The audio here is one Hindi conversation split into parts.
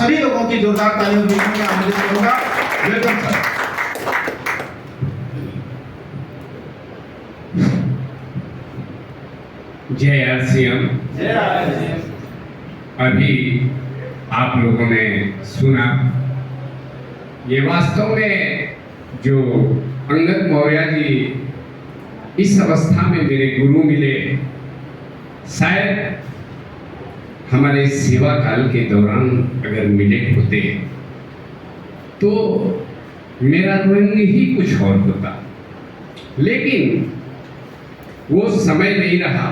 सभी लोगों की जोरदार तालियों के बीच में आमंत्रित करूंगा। Welcome sir. जय आरसीएम। जय आरसीएम। अभी आप लोगों ने सुना, ये वास्तव में जो अंगद मौर्य जी इस अवस्था में मेरे गुरु मिले, शायद हमारे सेवा काल के दौरान अगर मिले होते तो मेरा रंग ही कुछ और होता, लेकिन वो समय नहीं रहा।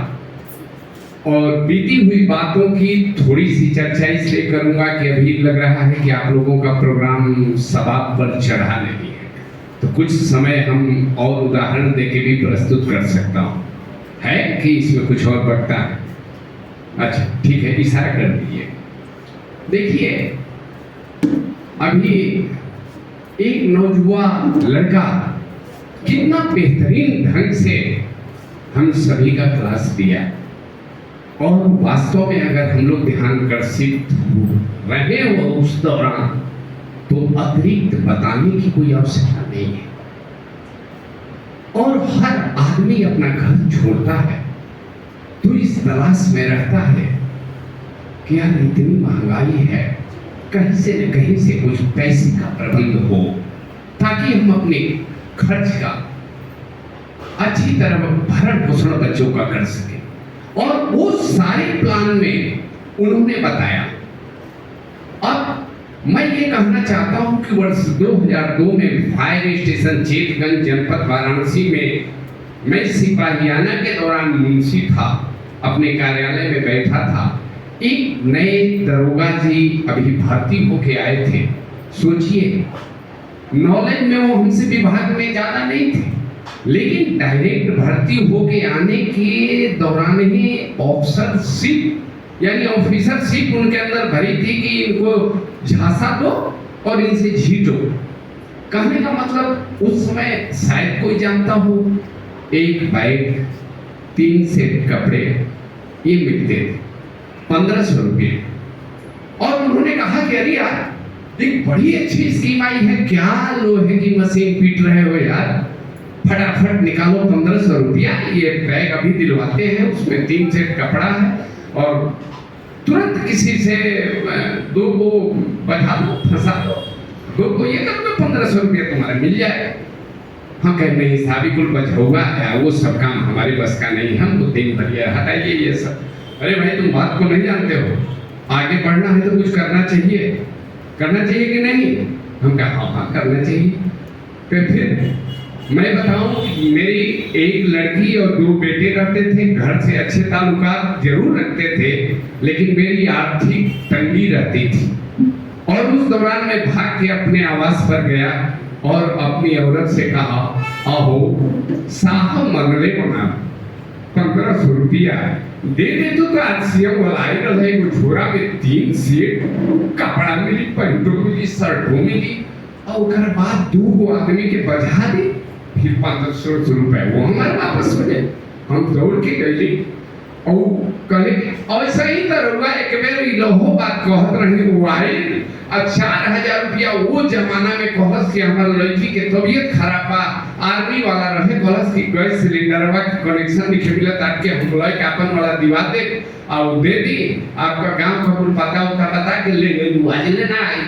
और बीती हुई बातों की थोड़ी सी चर्चा इसलिए करूंगा कि अभी लग रहा है कि आप लोगों का प्रोग्राम सबाब पर चढ़ा नहीं है, तो कुछ समय हम और उदाहरण देके भी प्रस्तुत कर सकता हूँ। है कि इसमें कुछ और बढ़ता है? अच्छा ठीक है, इशारा कर दीजिए। देखिए, अभी एक नौजवान लड़का कितना बेहतरीन ढंग से हम सभी का क्लास दिया, और वास्तव में अगर हम लोग ध्यान आकर्षित रहे हो उस दौरान, तो अतिरिक्त बताने की कोई आवश्यकता नहीं है। और हर आदमी अपना घर छोड़ता है तो इस तलाश में रहता है कि यार इतनी महंगाई है, कहीं से न कहीं से कुछ पैसे का प्रबंध हो ताकि हम अपने खर्च का अच्छी तरह भरण पोषण बच्चों का कर सके। और वो सारे प्लान में उन्होंने बताया। अब मैं ये कहना चाहता हूं कि वर्ष 2002 में फायर स्टेशन चेतगंज जनपद वाराणसी में मैं सिपाहियाना के दौरान मुंशी था, अपने कार्यालय में बैठा था। एक नए दरोगा जी अभी भर्ती होके आए थे। सोचिए, नॉलेज में वो हमसे विभाग में ज्यादा नहीं थे, लेकिन डायरेक्ट भर्ती होके आने के दौरान ही ऑफिसरशिप यानी ऑफिसरशिप उनके अंदर भरी थी कि इनको झांसा दो और इनसे झीटो। कहने का मतलब उस समय शायद कोई जानता हो, एक बैग 3 सेट कपड़े ये मिलते थे 1500 रुपये। और उन्होंने कहा कि अरे यार एक बड़ी अच्छी स्कीम आई है, क्या लोहे की मशीन पीट रहे हो यार, फटाफट निकालो 1500 रुपया, ये बैग अभी दिलवाते हैं, उसमें 3 सेट कपड़ा है और तुरंत किसी से 2 को बजा दो, फंसा दो, 2 को ये कर दो, 1500 रुपया तुम्हारा मिल जाएगा। हम कह नहीं साहब, कुल बचौगा है, वो सब काम हमारे बस का नहीं, हम तो दिन भर ये हटाइए ये सब। अरे भाई तुम बात को नहीं जानते हो, आगे बढ़ना है तो कुछ करना चाहिए कि नहीं? हम कहा हाँ करना चाहिए। फिर मैं बताऊं कि मेरी एक लड़की और 2 बेटे रहते थे, घर से अच्छे ताल्लुकात जरूर रखते थे, लेकिन मेरी आर्थिक तंगी रहती थी। और उस दौरान मैं भाग के अपने आवास पर गया और अपनी औरत से कहा, आहो साहब मंगले बना 1500 रुपया दे दे तो आरसीएम वाला आई रहे, वो झोरा में 3 सेट कपड़ा मिली, पैंटों मिली, शर्टों मिली, और ओकर बाद 2 आदमी के बजा दी, फिर 1500 रुपए वो हमारे वापस हो गए। हम दौड़ के गए और कहे ऐसा ही दरोगा एक बेर इलहो बात कहत रही मोबाइल 4000 रुपया वो जमाना में कहत कि हमार लड़की के तबीयत खराब बा, आर्मी वाला रहे, कहत कि गैस सिलेंडरवा के कनेक्शन नहीं मिला ताकि हम लोग के अपन वाला दिवा दे और दे दी, आपका गांव का कुल पता बता के ले गई, आज लेना आई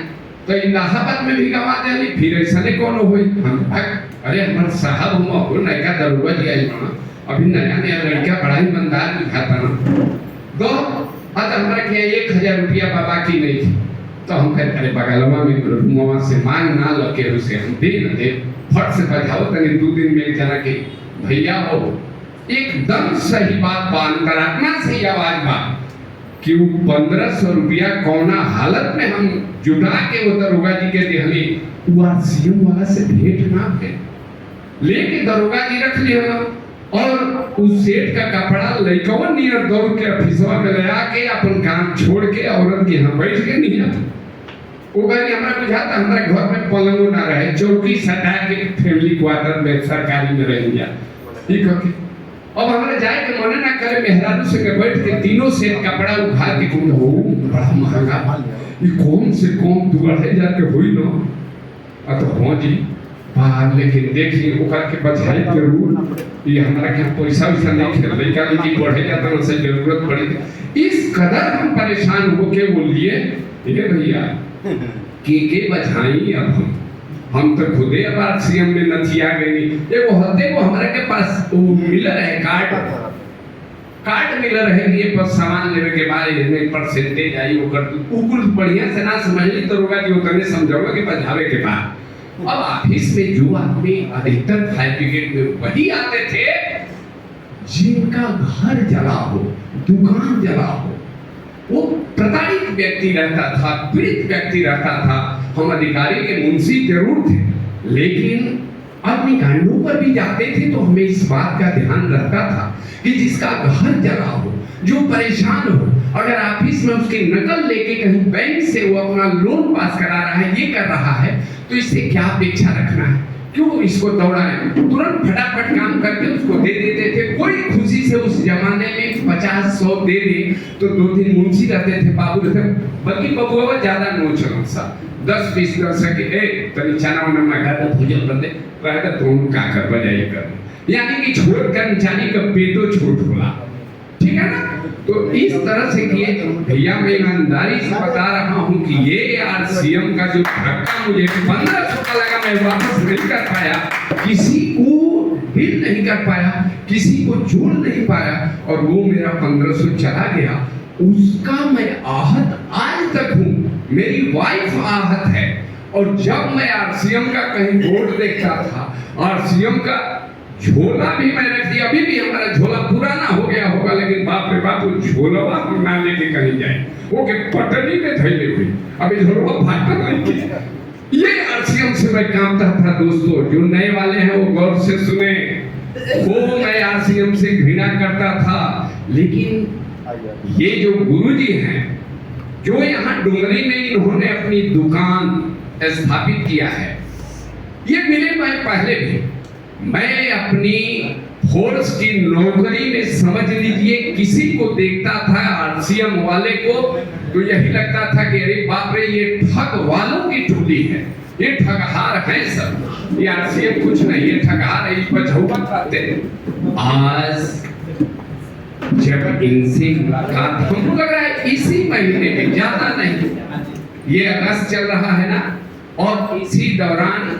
तो इलाहाबाद में भी गवा दे, फिर ऐसा नहीं कौन होई। हम अरे हमारे साहब हम और नया दरोगा जी आई बना, अभी नया लड़का बड़ा ही ईमानदार दिखाता ना, तो आज हमारा क्या 1000 रुपया बाबा की नहीं थी, तो हम कहते अरे बगलवा में रूमवा से मांग ना लगे उसे हम दे न दे, फट से बजाओ तनी 2 दिन में जना के भैया हो। एकदम सही बात बा, अंतरात्मा से आवाज बा कि 1500 रुपया कौना हालत में हम जुटा के वो दरोगा जी के देहली, वो आरसीएम वाला से भेंट ना है, लेके दरोगा जी रख लिया और उस सेठ का कपड़ा लइकवन नियर दौड़ के ऑफिसवा में ले आके अपन काम छोड़ के औरत के यहाँ बैठ के नहीं आता। वो कहे हमरा बुझाता हमारे घर में पलंग ना रहे, चौकी सटा के फैमिली क्वार्टर में सरकारी में रह गया, ठीक है। अब हमारे जाए के मने ना करे, मेहरारू से बैठ के 3 सेट कपड़ा उठा के हो बड़ा महंगा ये कौन से कौन तू बढ़े जाके हुई ना तो हाँ जी बाहर, लेकिन देखिए ओकर के बधाई जरूर। ये हमारा क्या पैसा वैसा नहीं खेल लड़का लड़की बढ़े जाता है, उनसे जरूरत पड़ी। इस कदर हम परेशान होके बोलिए ये भैया के बधाई। अब हम तो खुदे अब आरसीएम में नथिया गई। एगो हते को हमारे के पास वो मिलर है कार्ड मिलर है कि ये पर सामान लेवे के बाद इतने परसेंटेज आई वो कर ऊपर बढ़िया से ना समझ ली तो रोगा कि उतने समझाओगे कि बजावे के बाद। अब ऑफिस में जो आदमी अधिकतर फायर ब्रिगेड में वही आते थे जिनका घर जला हो, दुकान जला हो, वो प्रताड़ित व्यक्ति रहता था, पीड़ित व्यक्ति रहता था। हम अधिकारी के मुंशी जरूर थे, लेकिन अग्निकांडों पर भी जाते थे तो हमें इस बात का ध्यान रहता था कि जिसका घर जला हो, जो परेशान हो, अगर ऑफिस में उसकी नकल लेके कहीं बैंक से वो अपना लोन पास करा रहा है, ये कर रहा है, तो इससे क्या अपेक्षा रखना है? क्यों इसको दौड़ाएं? तुरंत फटाफट काम करके उसको दे देते थे। कोई खुशी से उस जमाने में 50-100 दे दे तो 2-3 मुंशी रहते थे, बाबू रहते, बल्कि बबुआ ज्यादा नो चलो सा 10-20 दस के तनी चना उना मंगा दे, भोजन कर दे, कहता तुम का कर बजाई कर, यानी कि छोड़ कर्मचारी का पेटो छोट होला। ठीक है ना? तो इस तरह से किए भैया, मैं ईमानदारी से बता रहा हूँ कि ये आरसीएम का जो धक्का मुझे 1500 का लगा, मैं वापस नहीं कर पाया, किसी को बिल नहीं कर पाया, किसी को जोड़ नहीं पाया, और वो मेरा 1500 चला गया। उसका मैं आहत आज तक हूँ, मेरी वाइफ आहत है। और जब मैं आरसीएम का कहीं बोर्ड देखता था, आरसीएम का झोला भी मैं रख दिया, अभी भी हमारा झोला पुराना हो गया होगा, लेकिन बाप रे बाप वो झोला हम ना लेके कहीं जाए, वो के पटनी में धैले हुई, अभी झोला फाटा नहीं। ये आरसीएम से मैं कामता था दोस्तों, जो नए वाले हैं वो गौर से सुने। वो मैं आरसीएम से घृणा करता था, लेकिन ये जो गुरुजी हैं, जो यहाँ डुंगरी में इन्होंने अपनी दुकान स्थापित किया है, ये मिले मैं पहले भी। मैं अपनी फोर्स की नौकरी में समझ लीजिए किसी को देखता था आरसीएम वाले को तो यही लगता था कि अरे बाप रे, ये ठग वालों की टोली है, ये ठगहार है सब, ये आरसीएम कुछ नहीं, ये ठगहार है, इस पर झूठा खाते हैं। आज जब इनसे मुलाकात हमको लग रहा है इसी महीने में, ज्यादा नहीं, ये अगस्त चल रहा है ना, और इसी दौरान